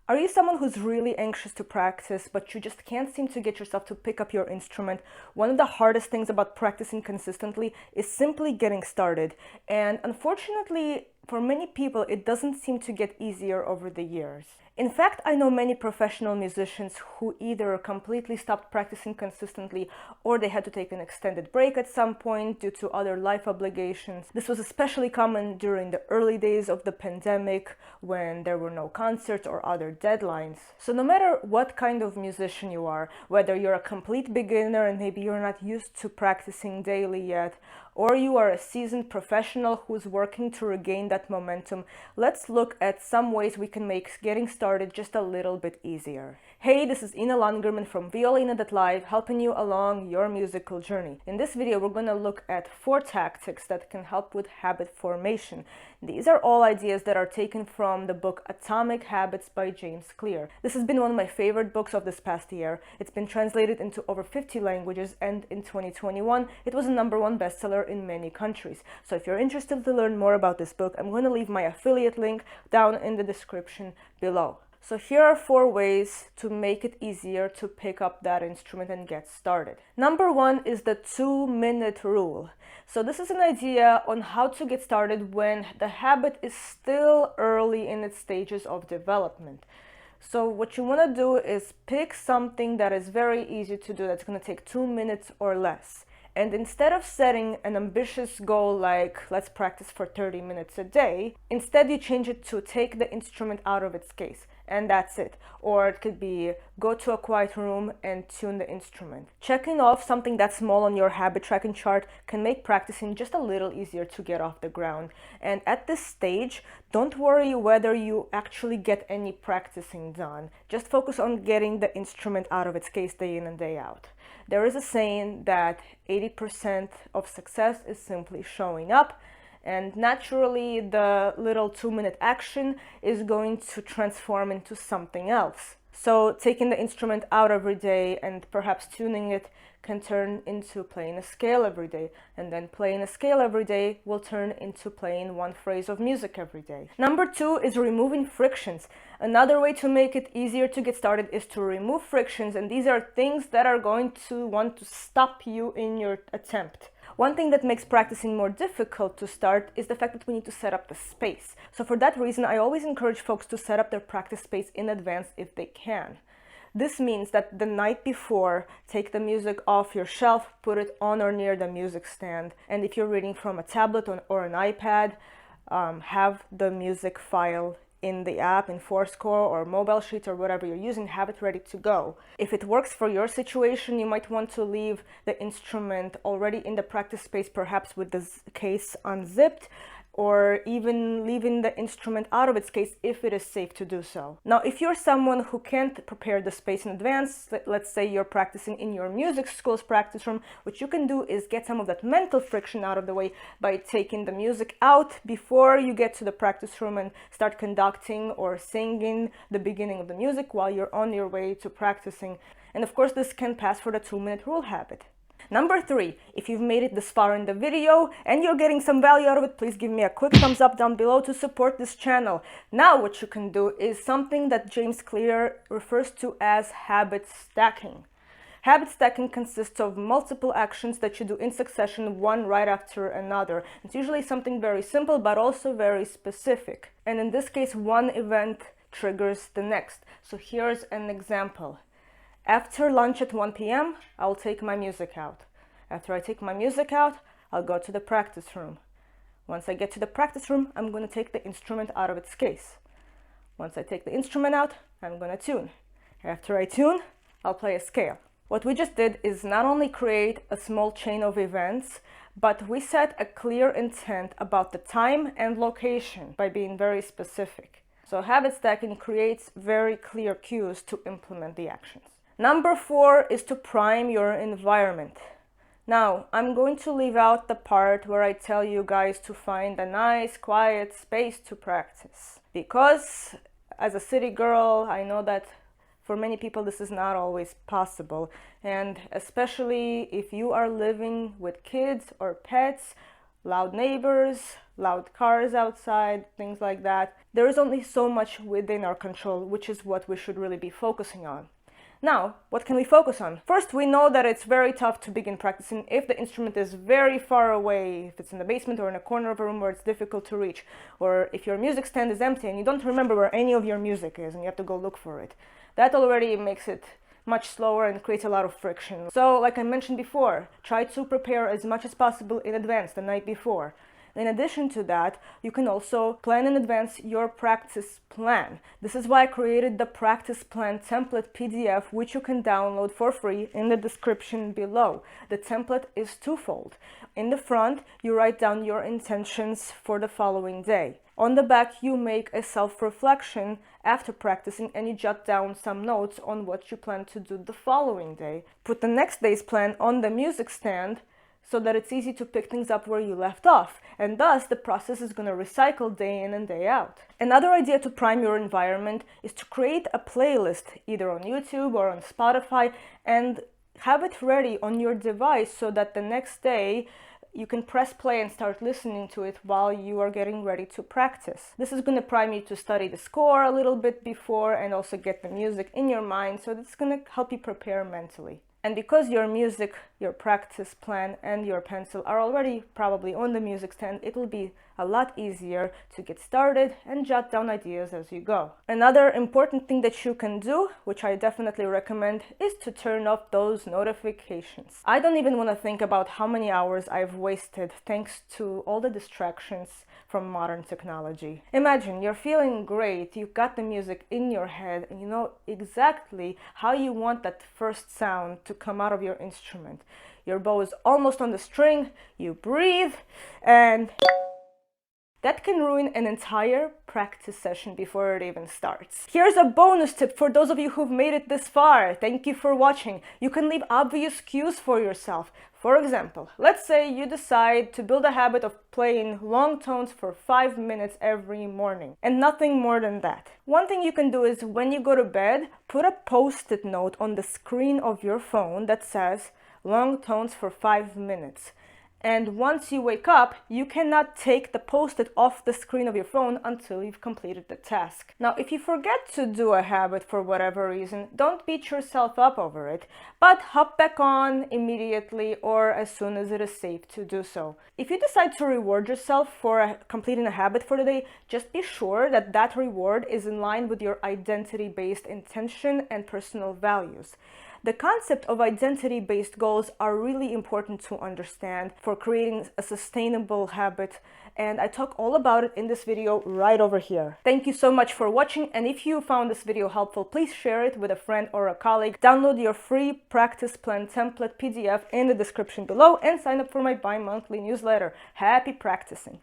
Are you someone who's really anxious to practice, but you just can't seem to get yourself to pick up your instrument? One of the hardest things about practicing consistently is simply getting started. And unfortunately, for many people, it doesn't seem to get easier over the years. In fact, I know many professional musicians who either completely stopped practicing consistently or they had to take an extended break at some point due to other life obligations. This was especially common during the early days of the pandemic when there were no concerts or other deadlines. So no matter what kind of musician you are, whether you're a complete beginner and maybe you're not used to practicing daily yet, or you are a seasoned professional who's working to regain that momentum, let's look at some ways we can make getting started just a little bit easier. Hey, this is Langerman from Violinna.live, helping you along your musical journey. In this video, we're going to look at 4 tactics that can help with habit formation. These are all ideas that are taken from the book Atomic Habits by James Clear. This has been one of my favorite books of this past year. It's been translated into over 50 languages, and in 2021, it was a #1 bestseller in many countries. So if you're interested to learn more about this book, I'm going to leave my affiliate link down in the description below. So here are 4 ways to make it easier to pick up that instrument and get started. Number 1 is the 2-minute rule. So this is an idea on how to get started when the habit is still early in its stages of development. So what you want to do is pick something that is very easy to do, that's going to take 2 minutes or less. And instead of setting an ambitious goal like, let's practice for 30 minutes a day, instead you change it to take the instrument out of its case, and that's it. Or it could be go to a quiet room and tune the instrument. Checking off something that's small on your habit tracking chart can make practicing just a little easier to get off the ground. And at this stage, don't worry whether you actually get any practicing done. Just focus on getting the instrument out of its case day in and day out. There is a saying that 80% of success is simply showing up, and naturally the little 2-minute action is going to transform into something else. So taking the instrument out every day and perhaps tuning it can turn into playing a scale every day, and then playing a scale every day will turn into playing one phrase of music every day. Number 2 is removing frictions. Another way to make it easier to get started is to remove frictions, and these are things that are going to want to stop you in your attempt. One thing that makes practicing more difficult to start is the fact that we need to set up the space. So for that reason, I always encourage folks to set up their practice space in advance if they can. This means that the night before, take the music off your shelf, put it on or near the music stand. And if you're reading from a tablet or an iPad, have the music file in the app, in Fourscore or Mobile Sheets or whatever you're using, have it ready to go. If it works for your situation, you might want to leave the instrument already in the practice space, perhaps with the case unzipped, or even leaving the instrument out of its case if it is safe to do so. Now, if you're someone who can't prepare the space in advance, let's say you're practicing in your music school's practice room, what you can do is get some of that mental friction out of the way by taking the music out before you get to the practice room and start conducting or singing the beginning of the music while you're on your way to practicing. And of course, this can pass for the 2-minute rule habit. Number 3, if you've made it this far in the video and you're getting some value out of it, please give me a quick thumbs up down below to support this channel. Now what you can do is something that James Clear refers to as habit stacking. Habit stacking consists of multiple actions that you do in succession, one right after another. It's usually something very simple but also very specific. And in this case, one event triggers the next. So here's an example. After lunch at 1 p.m., I'll take my music out. After I take my music out, I'll go to the practice room. Once I get to the practice room, I'm going to take the instrument out of its case. Once I take the instrument out, I'm going to tune. After I tune, I'll play a scale. What we just did is not only create a small chain of events, but we set a clear intent about the time and location by being very specific. So habit stacking creates very clear cues to implement the actions. Number 4 is to prime your environment. Now, I'm going to leave out the part where I tell you guys to find a nice, quiet space to practice. Because as a city girl, I know that for many people this is not always possible. And especially if you are living with kids or pets, loud neighbors, loud cars outside, things like that. There is only so much within our control, which is what we should really be focusing on. Now, what can we focus on? First, we know that it's very tough to begin practicing if the instrument is very far away, if it's in the basement or in a corner of a room where it's difficult to reach, or if your music stand is empty and you don't remember where any of your music is and you have to go look for it. That already makes it much slower and creates a lot of friction. So, like I mentioned before, try to prepare as much as possible in advance the night before. In addition to that, you can also plan in advance your practice plan. This is why I created the practice plan template PDF, which you can download for free in the description below. The template is twofold. In the front, you write down your intentions for the following day. On the back, you make a self-reflection after practicing and you jot down some notes on what you plan to do the following day. Put the next day's plan on the music stand so that it's easy to pick things up where you left off, and thus the process is going to recycle day in and day out. Another idea to prime your environment is to create a playlist either on YouTube or on Spotify and have it ready on your device so that the next day you can press play and start listening to it while you are getting ready to practice. This is going to prime you to study the score a little bit before and also get the music in your mind, so it's going to help you prepare mentally. And because your music, your practice plan, and your pencil are already probably on the music stand, it will be a lot easier to get started and jot down ideas as you go. Another important thing that you can do, which I definitely recommend, is to turn off those notifications. I don't even want to think about how many hours I've wasted thanks to all the distractions from modern technology. Imagine you're feeling great, you got the music in your head, and you know exactly how you want that first sound to come out of your instrument. Your bow is almost on the string, you breathe, and that can ruin an entire practice session before it even starts. Here's a bonus tip for those of you who've made it this far. Thank you for watching. You can leave obvious cues for yourself. For example, let's say you decide to build a habit of playing long tones for 5 minutes every morning, and nothing more than that. One thing you can do is when you go to bed, put a post-it note on the screen of your phone that says long tones for 5 minutes. And once you wake up, you cannot take the post-it off the screen of your phone until you've completed the task. Now, if you forget to do a habit for whatever reason, don't beat yourself up over it, but hop back on immediately or as soon as it is safe to do so. If you decide to reward yourself for completing a habit for the day, just be sure that that reward is in line with your identity-based intention and personal values. The concept of identity-based goals are really important to understand for creating a sustainable habit, and I talk all about it in this video right over here. Thank you so much for watching, and if you found this video helpful, please share it with a friend or a colleague. Download your free practice plan template PDF in the description below and sign up for my bi-monthly newsletter. Happy practicing!